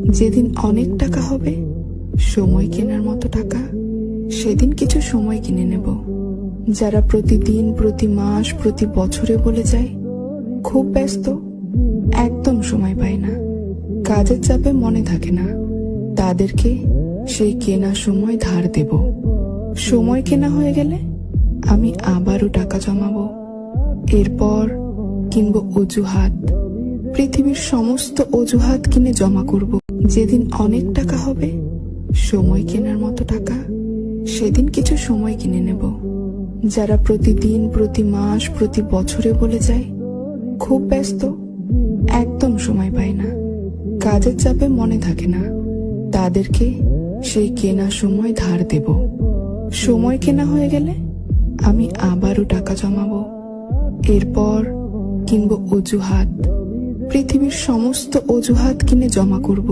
যেদিন অনেক টাকা হবে, সময় কেনার মতো টাকা, সেদিন কিছু সময় কিনে নেব। যারা প্রতিদিন, প্রতি মাস, প্রতি বছরে বলে যায় খুব ব্যস্ত, একদম সময় পায় না, কাজের চাপে মনে থাকে না, তাদেরকে সেই কেনা সময় ধার দেব। সময় কেনা হয়ে গেলে আমি আবারও টাকা জমাবো। এরপর কিনবো অজুহাত, পৃথিবীর সমস্ত অজুহাত কিনে জমা করব। যেদিন অনেক টাকা হবে, সময় কেনার মতো টাকা, সেদিন কিছু সময় কিনে নেব। যারা প্রতিদিন, প্রতি মাস, প্রতি বছরে বলে যায় খুব ব্যস্ত, একদম সময় পায় না, কাজের চাপে মনে থাকে না, তাদেরকে সেই কেনা সময় ধার দেব। সময় কেনা হয়ে গেলে আমি আবারও টাকা জমাবো। এরপর কিনবো অজুহাত, পৃথিবীর সমস্ত অজুহাত কিনে জমা করব।